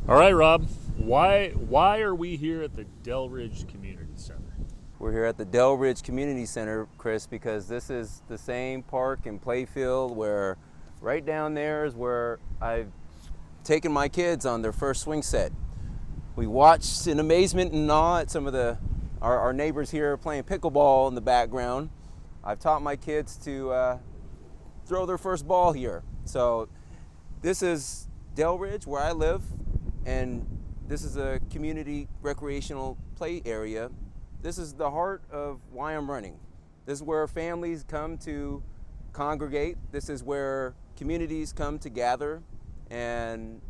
All right, Rob. Why are we here at the Del Ridge Community Center? We're here at the Del Ridge Community Center, Chris, because this is the same park and play field where right down there is where I've taken my kids on their first swing set. We watched in amazement and awe at some of our neighbors here playing pickleball in the background. I've taught my kids to throw their first ball here. So this is Del Ridge, where I live, and this is a community recreational play area. This is the heart of why I'm running. This is where families come to congregate. This is where communities come to gather, and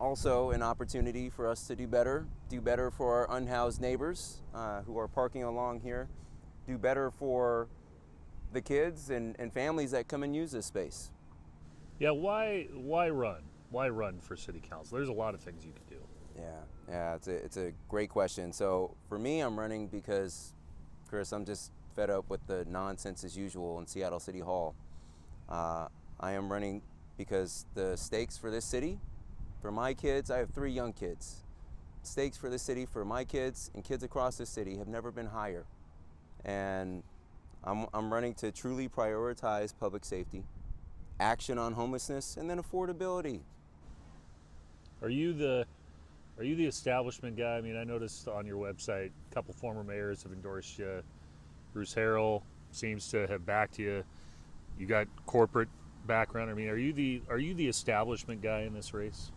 also an opportunity for us to do better for our unhoused neighbors who are parking along here, do better for the kids and families that come and use this space. Yeah, why run? Why run for city council? There's a lot of things you could do. Yeah, it's a great question. So for me, I'm running because, Chris, I'm just fed up with the nonsense as usual in Seattle City Hall. I am running because the stakes for this city, for my kids, I have 3 young kids. Stakes for this city, for my kids and kids across this city, have never been higher. And I'm running to truly prioritize public safety, action on homelessness, and then affordability. Are you the establishment guy? I mean, I noticed on your website a couple former mayors have endorsed you. Bruce Harrell seems to have backed you. You got corporate background. I mean, are you the establishment guy in this race?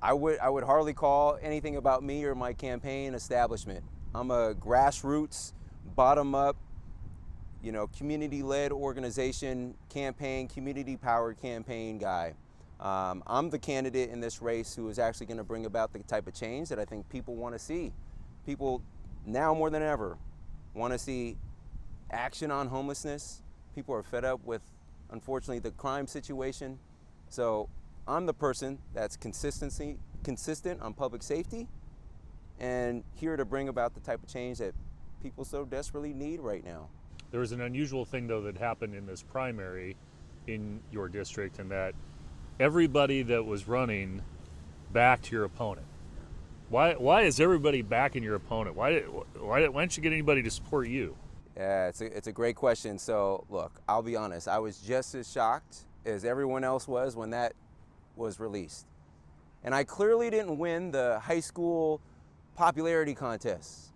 I would hardly call anything about me or my campaign establishment. I'm a grassroots, bottom-up, community-led organization campaign, community-powered campaign guy. I'm the candidate in this race who is actually going to bring about the type of change that I think people want to see. People now more than ever want to see action on homelessness. People are fed up with, unfortunately, the crime situation. So I'm the person that's consistent on public safety and here to bring about the type of change that people so desperately need right now. There was an unusual thing, though, that happened in this primary in your district, and that everybody that was running backed your opponent. Why is everybody backing your opponent? Why didn't you get anybody to support you? Yeah, it's a great question. So look, I'll be honest. I was just as shocked as everyone else was when that was released. And I clearly didn't win the high school popularity contest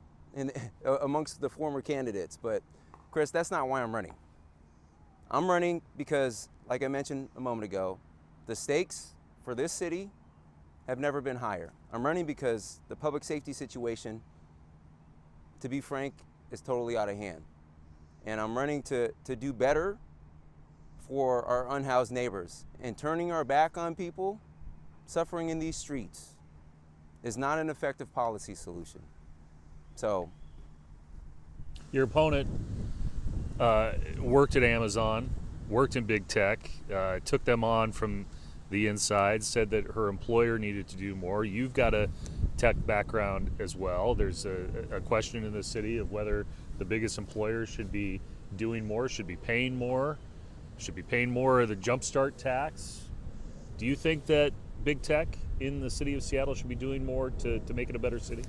amongst the former candidates. But Chris, that's not why I'm running. I'm running because, like I mentioned a moment ago, the stakes for this city have never been higher. I'm running because the public safety situation, to be frank, is totally out of hand. And I'm running to do better for our unhoused neighbors. And turning our back on people suffering in these streets is not an effective policy solution. So, your opponent worked at Amazon, worked in big tech, took them on from the inside, said that her employer needed to do more. You've got a tech background as well. There's a question in the city of whether the biggest employers should be doing more, should be paying more of the jumpstart tax. Do you think that big tech in the city of Seattle should be doing more to make it a better city?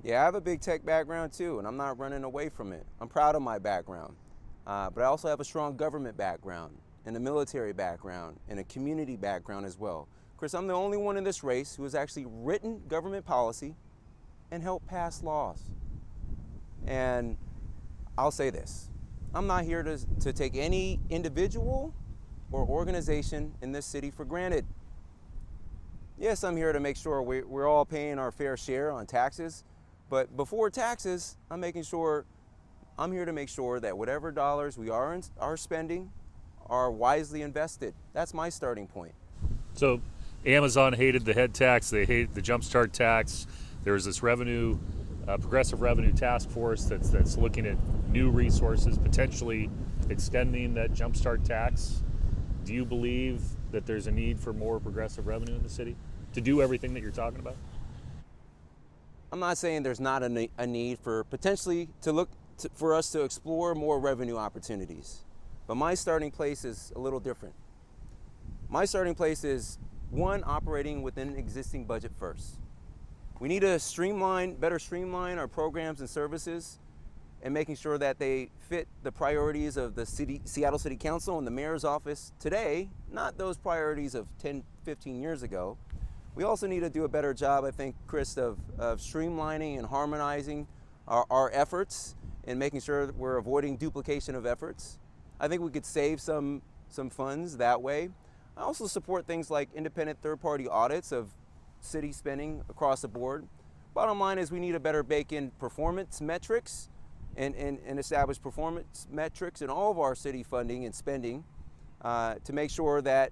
Yeah, I have a big tech background too, and I'm not running away from it. I'm proud of my background. But I also have a strong government background, and a military background, and a community background as well. Chris, I'm the only one in this race who has actually written government policy and helped pass laws. And I'll say this, I'm not here to take any individual or organization in this city for granted. Yes, I'm here to make sure we're all paying our fair share on taxes, but before taxes, I'm here to make sure that whatever dollars we are spending are wisely invested. That's my starting point. So Amazon hated the head tax, they hated the jumpstart tax. There's this progressive revenue task force that's looking at new resources, potentially extending that jumpstart tax. Do you believe that there's a need for more progressive revenue in the city to do everything that you're talking about? I'm not saying there's not a need for potentially for us to explore more revenue opportunities. But my starting place is a little different. My starting place is one operating within an existing budget first. We need to better streamline our programs and services and making sure that they fit the priorities of the Seattle City Council and the mayor's office today, not those priorities of 10, 15 years ago. We also need to do a better job, I think, Chris, of streamlining and harmonizing our efforts and making sure that we're avoiding duplication of efforts. I think we could save some funds that way. I also support things like independent third-party audits of city spending across the board. Bottom line is we need to better bake in performance metrics and establish performance metrics in all of our city funding and spending to make sure that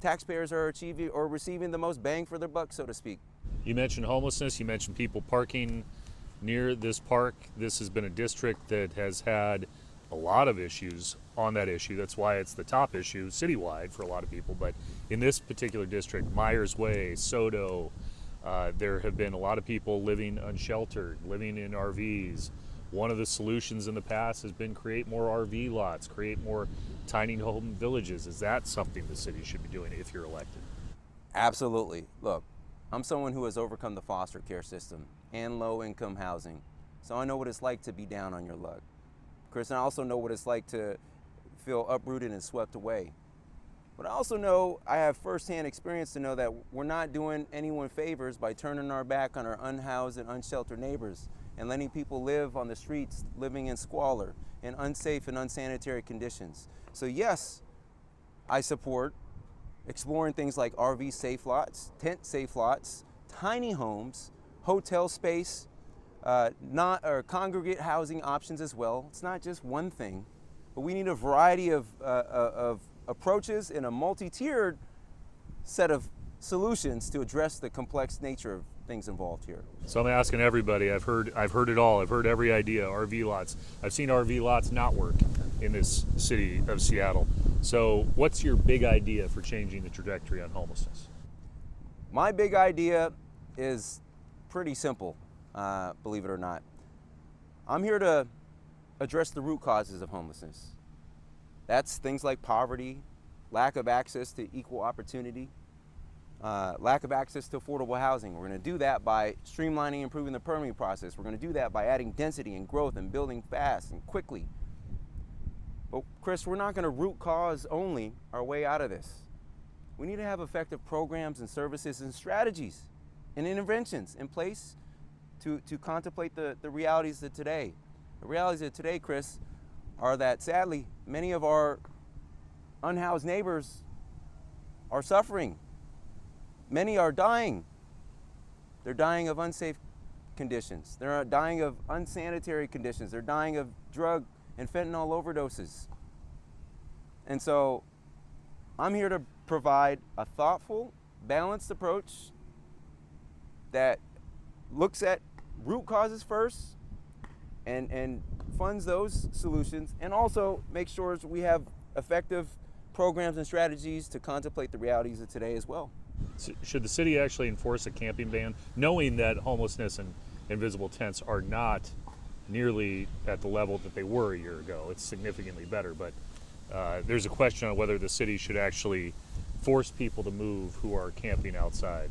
taxpayers are achieving or receiving the most bang for their buck, so to speak. You mentioned homelessness, you mentioned people parking near this park. This has been a district that has had a lot of issues on that issue. That's why it's the top issue citywide for a lot of people. But in this particular district, Myers Way, Soto, there have been a lot of people living unsheltered, living in RVs. One of the solutions in the past has been create more RV lots, create more tiny home villages. Is that something the city should be doing if you're elected? Absolutely. Look, I'm someone who has overcome the foster care system and low-income housing, so I know what it's like to be down on your luck. Chris, and I also know what it's like to feel uprooted and swept away. But I also know, I have firsthand experience to know that we're not doing anyone favors by turning our back on our unhoused and unsheltered neighbors and letting people live on the streets, living in squalor, in unsafe and unsanitary conditions. So yes, I support exploring things like RV safe lots, tent safe lots, tiny homes, hotel space, congregate housing options as well. It's not just one thing, but we need a variety of approaches and a multi-tiered set of solutions to address the complex nature of things involved here. So I'm asking everybody. I've heard it all. I've heard every idea. RV lots. I've seen RV lots not work in this city of Seattle. So what's your big idea for changing the trajectory on homelessness? My big idea is pretty simple, believe it or not. I'm here to address the root causes of homelessness. That's things like poverty, lack of access to equal opportunity, lack of access to affordable housing. We're going to do that by streamlining and improving the permitting process. We're going to do that by adding density and growth and building fast and quickly. But Chris, we're not going to root cause only our way out of this. We need to have effective programs and services and strategies and interventions in place to contemplate the realities of today. The realities of today, Chris, are that sadly, many of our unhoused neighbors are suffering. Many are dying. They're dying of unsafe conditions. They're dying of unsanitary conditions. They're dying of drug and fentanyl overdoses. And so I'm here to provide a thoughtful, balanced approach that looks at root causes first and funds those solutions, and also make sure we have effective programs and strategies to contemplate the realities of today as well. Should the city actually enforce a camping ban, knowing that homelessness and invisible tents are not nearly at the level that they were a year ago? It's significantly better, but there's a question on whether the city should actually force people to move who are camping outside.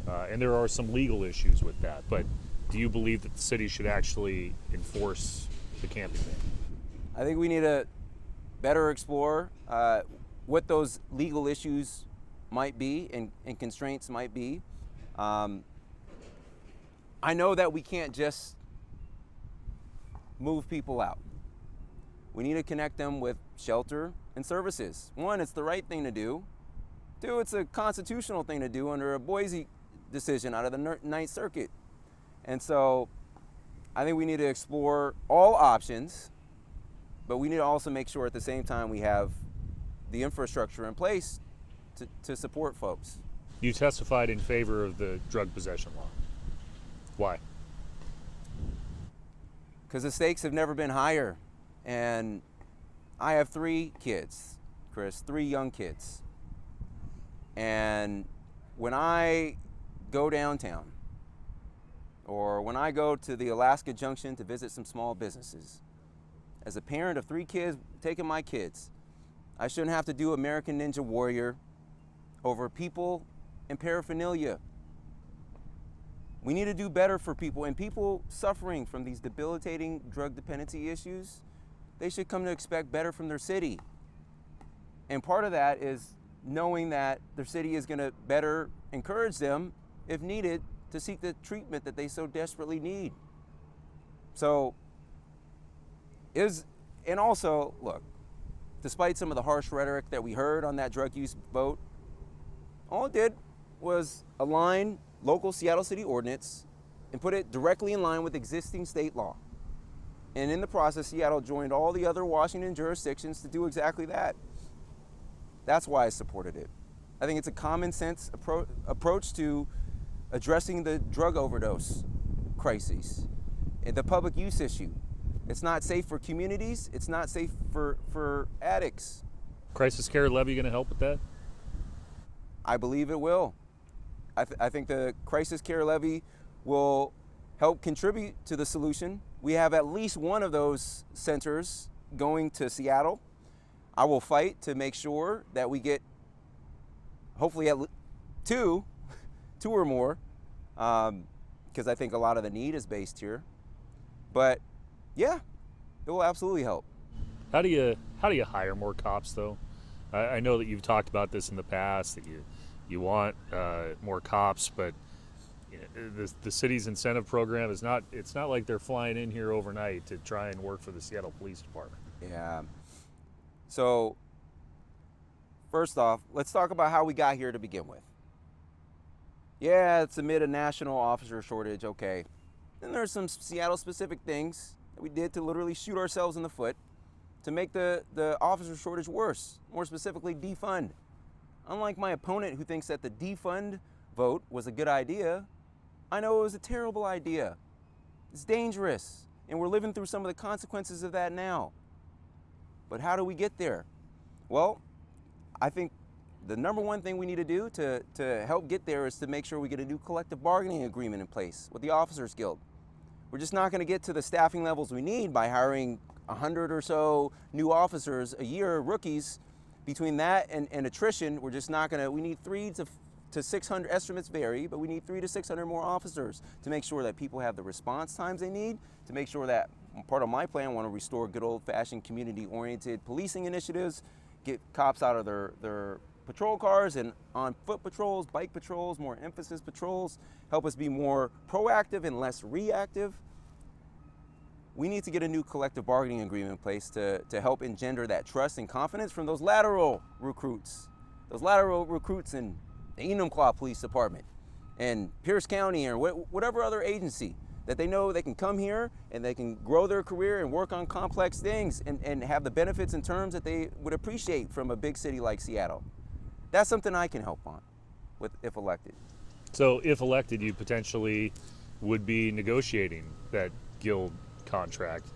And there are some legal issues with that, but do you believe that the city should actually enforce the camping ban? I think we need to better explore what those legal issues might be and constraints might be. I know that we can't just move people out. We need to connect them with shelter and services. One, it's the right thing to do. Two, it's a constitutional thing to do under a Boise decision out of the Ninth Circuit. And so I think we need to explore all options, but we need to also make sure at the same time we have the infrastructure in place to support folks. You testified in favor of the drug possession law. Why? Because the stakes have never been higher. And I have 3 kids, Chris, 3 young kids. And when I go downtown, or when I go to the Alaska Junction to visit some small businesses, as a parent of 3 kids, taking my kids, I shouldn't have to do American Ninja Warrior over people and paraphernalia. We need to do better for people, and people suffering from these debilitating drug dependency issues, they should come to expect better from their city. And part of that is knowing that their city is going to better encourage them, if needed, to seek the treatment that they so desperately need. So, and also, look, despite some of the harsh rhetoric that we heard on that drug use vote, all it did was align local Seattle City ordinance and put it directly in line with existing state law. And in the process, Seattle joined all the other Washington jurisdictions to do exactly that. That's why I supported it. I think it's a common sense approach to addressing the drug overdose crises and the public use issue. It's not safe for communities. It's not safe for addicts. Crisis care levy going to help with that? I believe it will. I think the crisis care levy will help contribute to the solution. We have at least one of those centers going to Seattle. I will fight to make sure that we get hopefully at two or more, because I think a lot of the need is based here. But yeah, it will absolutely help. How do you hire more cops though? I know that you've talked about this in the past, that you want more cops, but you know, the city's incentive program is not. It's not like they're flying in here overnight to try and work for the Seattle Police Department. Yeah. So first off, let's talk about how we got here to begin with. Yeah, it's amid a national officer shortage, okay. Then there's some Seattle-specific things that we did to literally shoot ourselves in the foot to make the officer shortage worse, more specifically defund. Unlike my opponent who thinks that the defund vote was a good idea, I know it was a terrible idea. It's dangerous, and we're living through some of the consequences of that now. But how do we get there? Well, I think the number one thing we need to do to help get there is to make sure we get a new collective bargaining agreement in place with the Officers Guild. We're just not going to get to the staffing levels we need by hiring 100 or so new officers a year, rookies. Between that and attrition, we're just not going to, we need 300 to 600, estimates vary, but we need 300 to 600 more officers to make sure that people have the response times they need, to make sure that part of my plan, I want to restore good old-fashioned community-oriented policing initiatives, get cops out of their patrol cars and on foot patrols, bike patrols, more emphasis patrols, help us be more proactive and less reactive. We need to get a new collective bargaining agreement in place to help engender that trust and confidence from those lateral recruits in the Enumclaw Police Department and Pierce County or whatever other agency, that they know they can come here and they can grow their career and work on complex things and have the benefits and terms that they would appreciate from a big city like Seattle. That's something I can help on if elected. So if elected, you potentially would be negotiating that guild contract.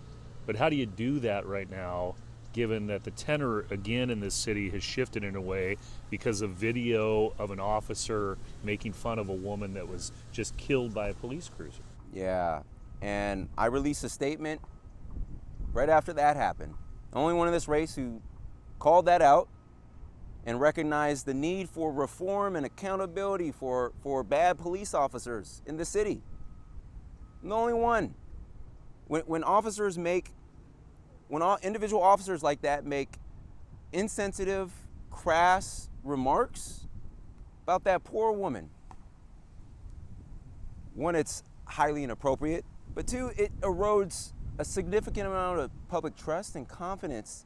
But how do you do that right now, given that the tenor again in this city has shifted in a way because of video of an officer making fun of a woman that was just killed by a police cruiser? Yeah, and I released a statement right after that happened. The only one in this race who called that out and recognized the need for reform and accountability for bad police officers in the city. I'm the only one. When individual officers like that make insensitive, crass remarks about that poor woman, one, it's highly inappropriate, but two, it erodes a significant amount of public trust and confidence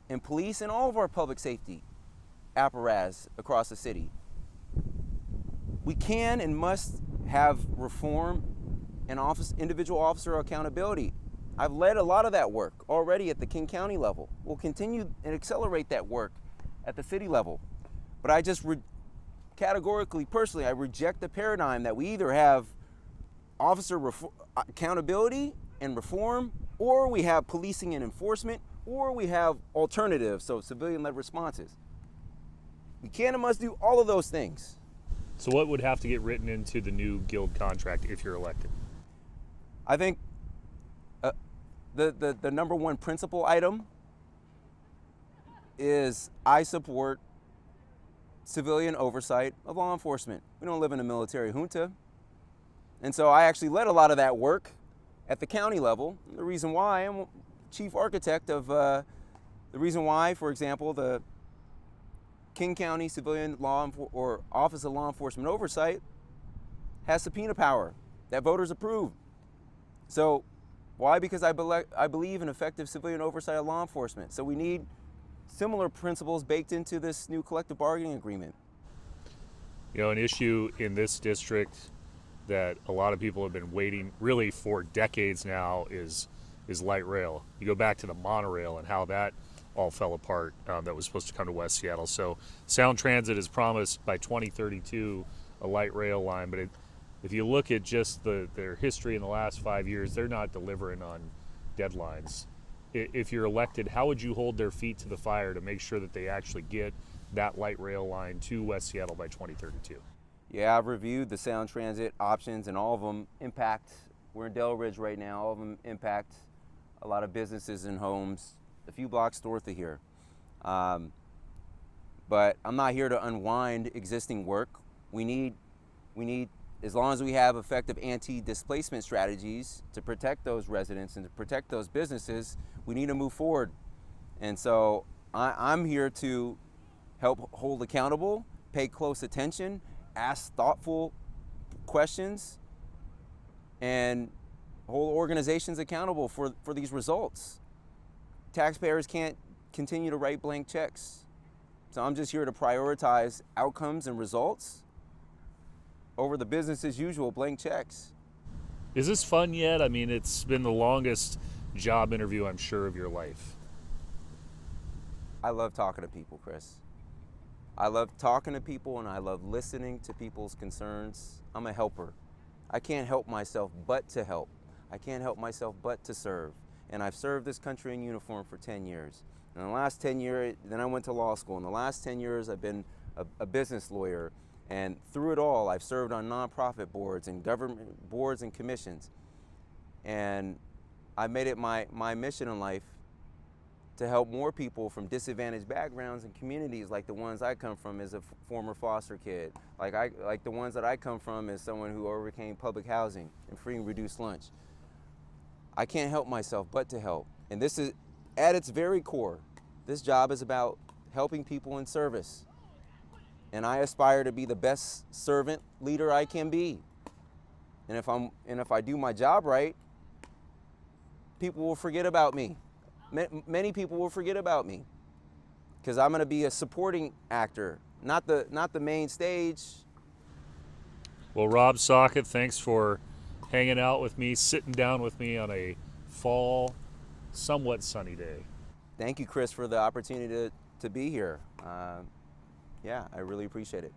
in police and all of our public safety apparatus across the city. We can and must have reform and individual officer accountability. I've led a lot of that work already at the King County level. We'll continue and accelerate that work at the city level. But I just categorically, personally, I reject the paradigm that we either have officer accountability and reform, or we have policing and enforcement, or we have alternatives, so civilian-led responses. We can and must do all of those things. So what would have to get written into the new guild contract if you're elected? I think the number one principal item is I support civilian oversight of law enforcement. We don't live in a military junta. And so I actually led a lot of that work at the county level. The reason why I'm chief architect of the reason why, for example, the King County Civilian or Office of Law Enforcement Oversight has subpoena power that voters approve. So why? Because I believe in effective civilian oversight of law enforcement. So we need similar principles baked into this new collective bargaining agreement. You know, an issue in this district that a lot of people have been waiting really for decades now is light rail. You go back to the monorail and how that all fell apart. That was supposed to come to West Seattle. So Sound Transit has promised by 2032 a light rail line, but if you look at just their history in the last 5 years, they're not delivering on deadlines. If you're elected, how would you hold their feet to the fire to make sure that they actually get that light rail line to West Seattle by 2032? Yeah, I've reviewed the Sound Transit options, and all of them impact. We're in Del Ridge right now. All of them impact a lot of businesses and homes a few blocks north of here. But I'm not here to unwind existing work. We need, as long as we have effective anti-displacement strategies to protect those residents and to protect those businesses, we need to move forward. And so I'm here to help hold accountable, pay close attention, ask thoughtful questions, and hold organizations accountable for these results. Taxpayers can't continue to write blank checks. So I'm just here to prioritize outcomes and results over the business as usual blank checks. Is this fun yet? I mean, it's been the longest job interview, I'm sure, of your life. I love talking to people, Chris. I love talking to people, and I love listening to people's concerns. I'm a helper. I can't help myself but to help. I can't help myself but to serve. And I've served this country in uniform for 10 years. And in the last 10 years, then I went to law school. In the last 10 years, I've been a business lawyer. And through it all, I've served on nonprofit boards and government boards and commissions. And I made it my mission in life to help more people from disadvantaged backgrounds and communities like the ones I come from as a former foster kid, like the ones that I come from as someone who overcame public housing and free and reduced lunch. I can't help myself but to help. And this is, at its very core, this job is about helping people in service. And I aspire to be the best servant leader I can be. And if I do my job right, people will forget about me. Many people will forget about me, because I'm going to be a supporting actor, not the main stage. Well, Rob Saka, thanks for hanging out with me, sitting down with me on a fall, somewhat sunny day. Thank you, Chris, for the opportunity to be here. Yeah, I really appreciate it.